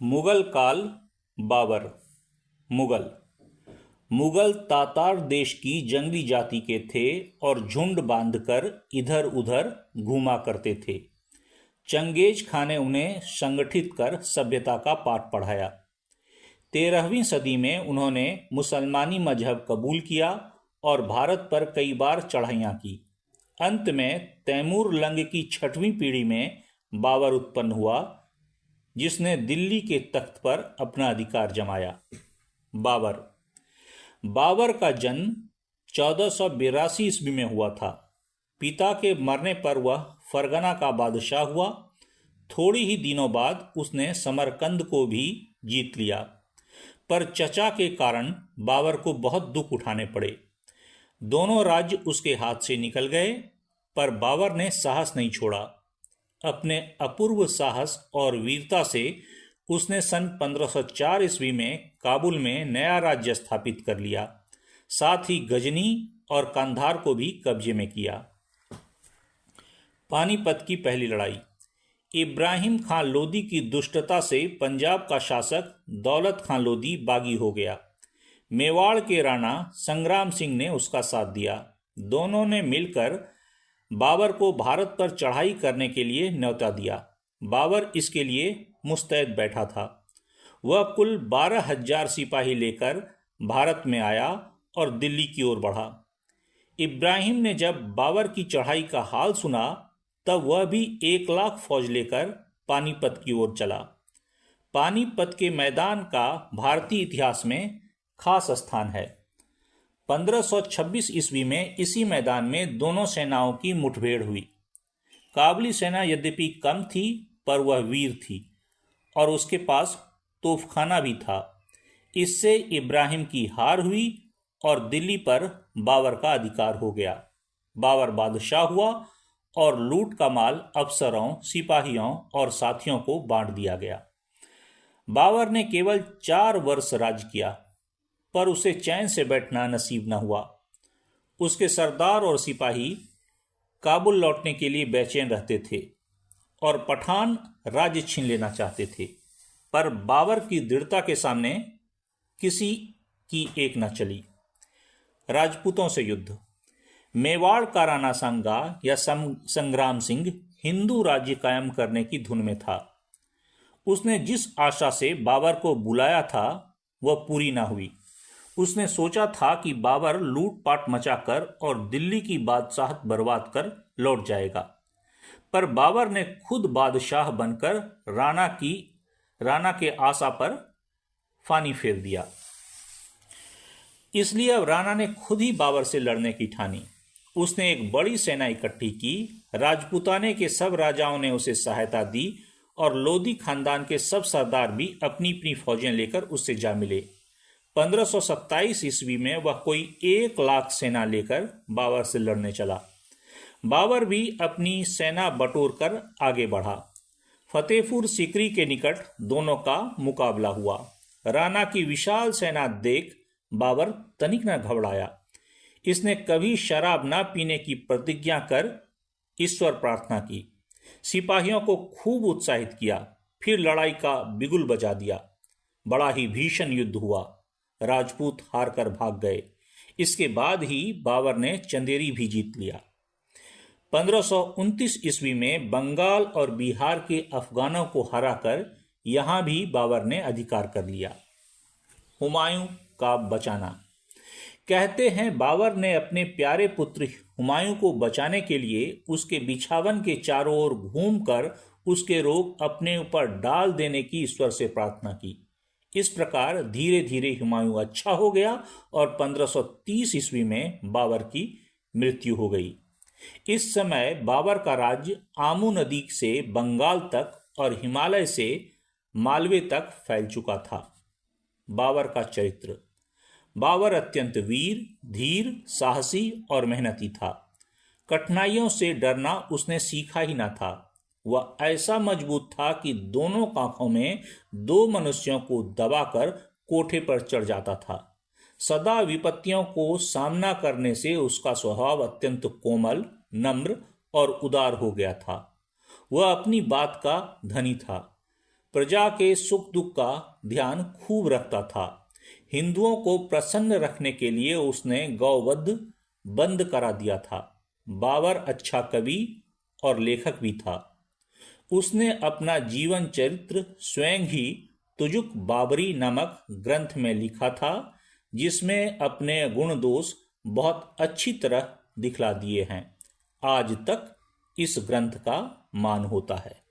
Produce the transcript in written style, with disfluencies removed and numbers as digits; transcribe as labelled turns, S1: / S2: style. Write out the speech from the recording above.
S1: मुगल काल। बाबर। मुगल मुगल तातार देश की जंगली जाति के थे और झुंड बांधकर इधर उधर घूमा करते थे। चंगेज खां ने उन्हें संगठित कर सभ्यता का पाठ पढ़ाया। 13वीं सदी में उन्होंने मुसलमानी मजहब कबूल किया और भारत पर कई बार चढ़ाइयाँ की। अंत में तैमूर लंग की 6वीं पीढ़ी में बाबर उत्पन्न हुआ, जिसने दिल्ली के तख्त पर अपना अधिकार जमाया। बाबर बाबर का जन्म 1482 ईस्वी में हुआ था। पिता के मरने पर वह फरगना का बादशाह हुआ। थोड़ी ही दिनों बाद उसने समरकंद को भी जीत लिया, पर चचा के कारण बाबर को बहुत दुख उठाने पड़े। दोनों राज्य उसके हाथ से निकल गए, पर बाबर ने साहस नहीं छोड़ा। अपने अपूर्व साहस और वीरता से उसने सन 1504 ईस्वी में काबुल में नया राज्य स्थापित कर लिया। साथ ही गजनी और कंधार को भी कब्जे में किया। पानीपत की पहली लड़ाई। इब्राहिम खां लोदी की दुष्टता से पंजाब का शासक दौलत खां लोदी बागी हो गया। मेवाड़ के राणा संग्राम सिंह ने उसका साथ दिया। दोनों ने मिलकर बाबर को भारत पर चढ़ाई करने के लिए न्योता दिया। बाबर इसके लिए मुस्तैद बैठा था। वह कुल 12,000 सिपाही लेकर भारत में आया और दिल्ली की ओर बढ़ा। इब्राहिम ने जब बाबर की चढ़ाई का हाल सुना, तब वह भी 1 लाख फौज लेकर पानीपत की ओर चला। पानीपत के मैदान का भारतीय इतिहास में खास स्थान है। 1526 ईस्वी में इसी मैदान में दोनों सेनाओं की मुठभेड़ हुई। काबुली सेना यद्यपि कम थी, पर वह वीर थी और उसके पास तोपखाना भी था। इससे इब्राहिम की हार हुई और दिल्ली पर बाबर का अधिकार हो गया। बाबर बादशाह हुआ और लूट का माल अफसरों, सिपाहियों और साथियों को बांट दिया गया। बाबर ने केवल 4 वर्ष राज किया, पर उसे चैन से बैठना नसीब न हुआ। उसके सरदार और सिपाही काबुल लौटने के लिए बेचैन रहते थे और पठान राज्य छीन लेना चाहते थे, पर बाबर की दृढ़ता के सामने किसी की एक न चली। राजपूतों से युद्ध। मेवाड़ का राणा सांगा या संग्राम सिंह हिंदू राज्य कायम करने की धुन में था। उसने जिस आशा से बाबर को बुलाया था, वह पूरी ना हुई। उसने सोचा था कि बाबर लूटपाट मचाकर और दिल्ली की बादशाहत बर्बाद कर लौट जाएगा, पर बाबर ने खुद बादशाह बनकर राणा के आशा पर फानी फेर दिया। इसलिए अब राणा ने खुद ही बाबर से लड़ने की ठानी। उसने एक बड़ी सेना इकट्ठी की। राजपूताने के सब राजाओं ने उसे सहायता दी और लोदी खानदान के सब सरदार भी अपनी अपनी फौजें लेकर उससे जा मिले। 1527 ईस्वी में वह कोई 1 लाख सेना लेकर बाबर से लड़ने चला। बाबर भी अपनी सेना बटोर कर आगे बढ़ा। फतेहपुर सीकरी के निकट दोनों का मुकाबला हुआ। राणा की विशाल सेना देख बाबर तनिक न घबराया। इसने कभी शराब न पीने की प्रतिज्ञा कर ईश्वर प्रार्थना की। सिपाहियों को खूब उत्साहित किया, फिर लड़ाई का बिगुल बजा दिया। बड़ा ही भीषण युद्ध हुआ। राजपूत हार कर भाग गए। इसके बाद ही बाबर ने चंदेरी भी जीत लिया। 1529 ईस्वी में बंगाल और बिहार के अफगानों को हराकर यहां भी बाबर ने अधिकार कर लिया। हुमायूं का बचाना। कहते हैं बाबर ने अपने प्यारे पुत्र हुमायूं को बचाने के लिए उसके बिछावन के चारों ओर घूमकर उसके रोग अपने ऊपर डाल देने की ईश्वर से प्रार्थना की। इस प्रकार धीरे धीरे हुमायूं अच्छा हो गया और 1530 ईस्वी में बाबर की मृत्यु हो गई। इस समय बाबर का राज्य आमू नदी से बंगाल तक और हिमालय से मालवे तक फैल चुका था। बाबर का चरित्र। बाबर अत्यंत वीर, धीर, साहसी और मेहनती था। कठिनाइयों से डरना उसने सीखा ही न था। वह ऐसा मजबूत था कि दोनों कांखों में 2 मनुष्यों को दबाकर कोठे पर चढ़ जाता था। सदा विपत्तियों को सामना करने से उसका स्वभाव अत्यंत कोमल, नम्र और उदार हो गया था। वह अपनी बात का धनी था। प्रजा के सुख दुख का ध्यान खूब रखता था। हिंदुओं को प्रसन्न रखने के लिए उसने गौवध बंद करा दिया था। बाबर अच्छा कवि और लेखक भी था। उसने अपना जीवन चरित्र स्वयं ही तुजुक बाबरी नामक ग्रंथ में लिखा था, जिसमें अपने गुण दोष बहुत अच्छी तरह दिखला दिए हैं। आज तक इस ग्रंथ का मान होता है।